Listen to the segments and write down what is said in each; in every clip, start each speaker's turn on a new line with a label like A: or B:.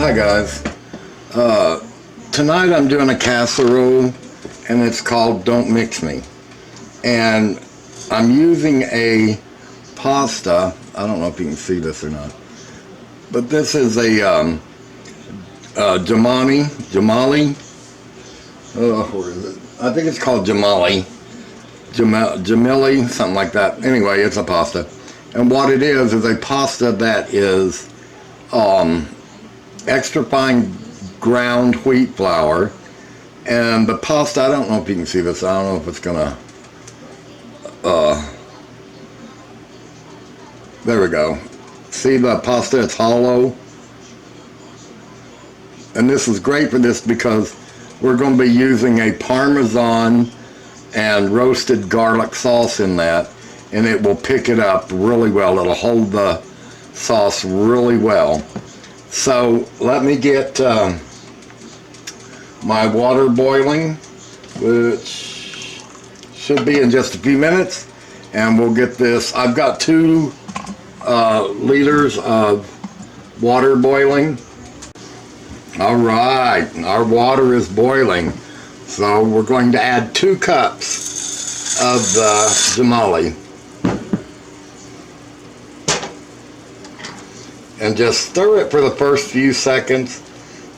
A: Hi guys. Tonight I'm doing a casserole and it's called Don't Mix Me. And I'm using a pasta. I don't know if you can see this or not. But this is a jamali. Where is it? I think it's called jamali. Jamili, something like that. Anyway, it's a pasta. And what it is a pasta that is extra fine ground wheat flour. And the pasta, I don't know if you can see this. I don't know if it's gonna there we go. See the pasta, it's hollow. And this is great for this because we're going to be using a Parmesan and roasted garlic sauce in that, and it will pick it up really well. It'll hold the sauce really well. So let me get my water boiling, which should be in just a few minutes, and we'll get this. I've got 2 liters of water boiling. All right, our water is boiling, so we're going to add 2 cups of the jamali. And just stir it for the first few seconds.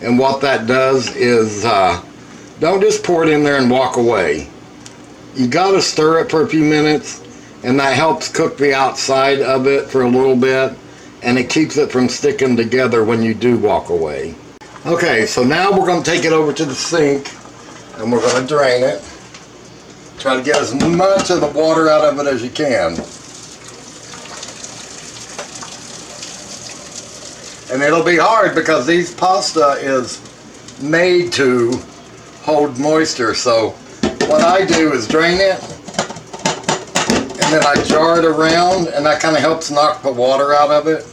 A: And what that does is, don't just pour it in there and walk away. You gotta stir it for a few minutes, and that helps cook the outside of it for a little bit, and it keeps it from sticking together when you do walk away. Okay, so now we're gonna take it over to the sink, and we're gonna drain it. Try to get as much of the water out of it as you can. And it'll be hard because these pasta is made to hold moisture. So what I do is drain it, and then I jar it around, and that kind of helps knock the water out of it.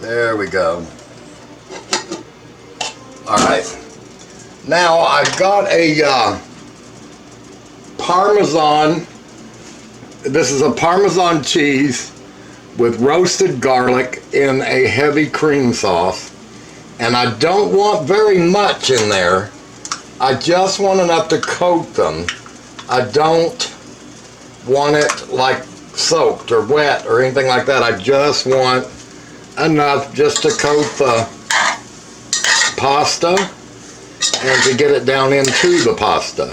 A: There we go. Alright. Now I've got a Parmesan. This is a Parmesan cheese with roasted garlic in a heavy cream sauce, and I don't want very much in there. I just want enough to coat them. I don't want it like soaked or wet or anything like that. I just want enough just to coat the pasta and to get it down into the pasta.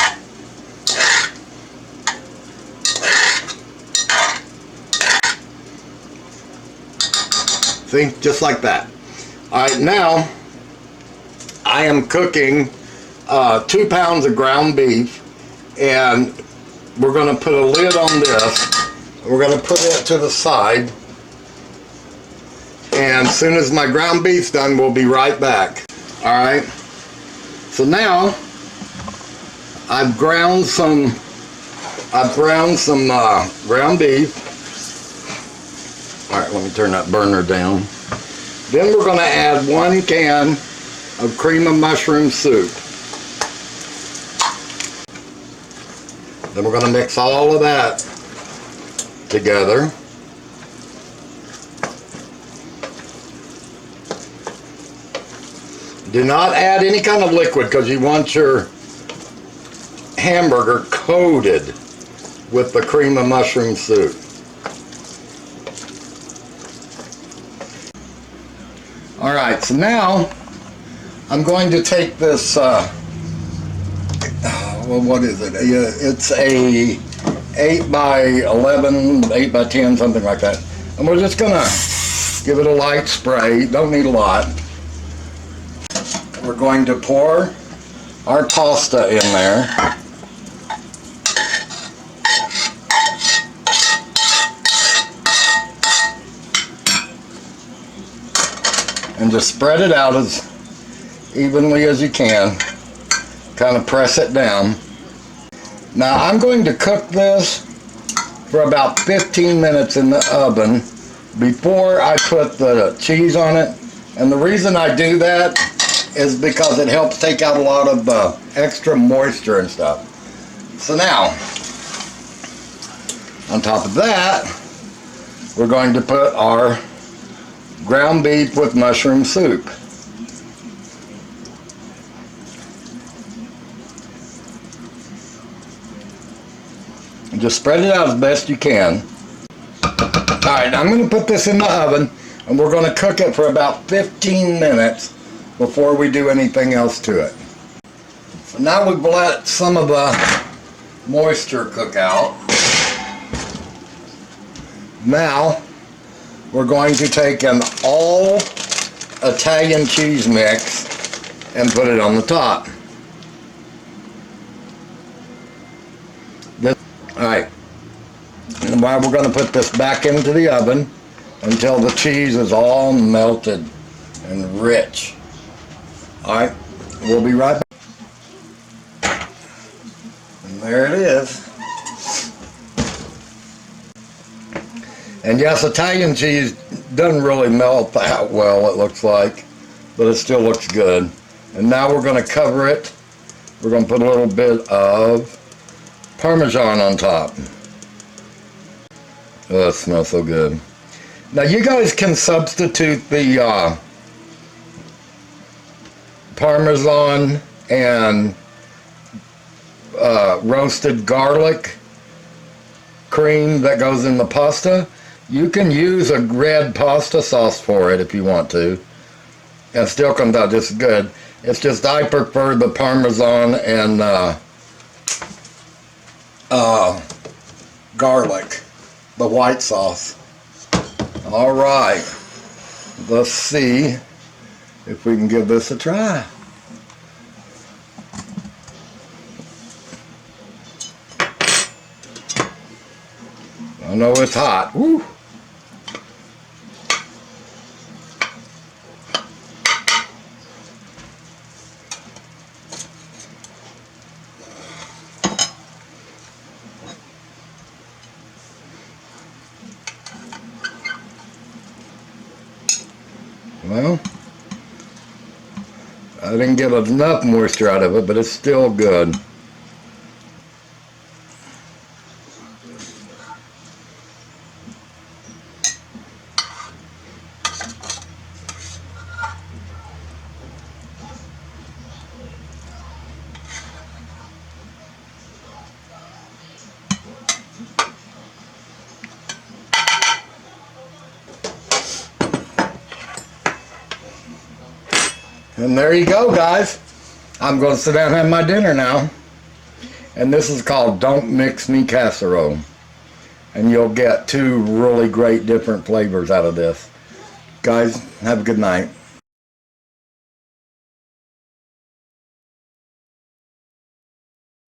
A: See, just like that. Alright, now I am cooking 2 pounds of ground beef, and we're going to put a lid on this. We're going to put it to the side, and as soon as my ground beef's done, we'll be right back. Alright, so now I've ground some ground beef. Alright, let me turn that burner down. Then we're going to add 1 can of cream of mushroom soup. Then we're going to mix all of that together. Do not add any kind of liquid because you want your hamburger coated with the cream of mushroom soup. Alright, so now I'm going to take this, well, what is it? It's a 8 by 11, 8 by 10, something like that. And we're just going to give it a light spray. Don't need a lot. We're going to pour our pasta in there. And just spread it out as evenly as you can. Kind of press it down. Now I'm going to cook this for about 15 minutes in the oven before I put the cheese on it. And the reason I do that is because it helps take out a lot of extra moisture and stuff. So now, on top of that, we're going to put our ground beef with mushroom soup. Just spread it out as best you can. Alright, I'm going to put this in the oven, and we're going to cook it for about 15 minutes before we do anything else to it. So now we've let some of the moisture cook out. Now we're going to take an all Italian cheese mix and put it on the top. Alright, and now we're going to put this back into the oven until the cheese is all melted and rich. Alright, we'll be right back. And there it is. And yes, Italian cheese doesn't really melt that well, it looks like, but it still looks good. And now we're going to cover it. We're going to put a little bit of Parmesan on top. Oh, that smells so good. Now you guys can substitute the Parmesan and roasted garlic cream that goes in the pasta. You can use a red pasta sauce for it if you want to. It still comes out just good. It's just I prefer the Parmesan and garlic, the white sauce. All right, let's see if we can give this a try. I know it's hot. Woo. Well, I didn't get enough moisture out of it, but it's still good. And there you go, guys. I'm going to sit down and have my dinner now. And this is called Don't Mix Me Casserole. And you'll get two really great different flavors out of this. Guys, have a good night.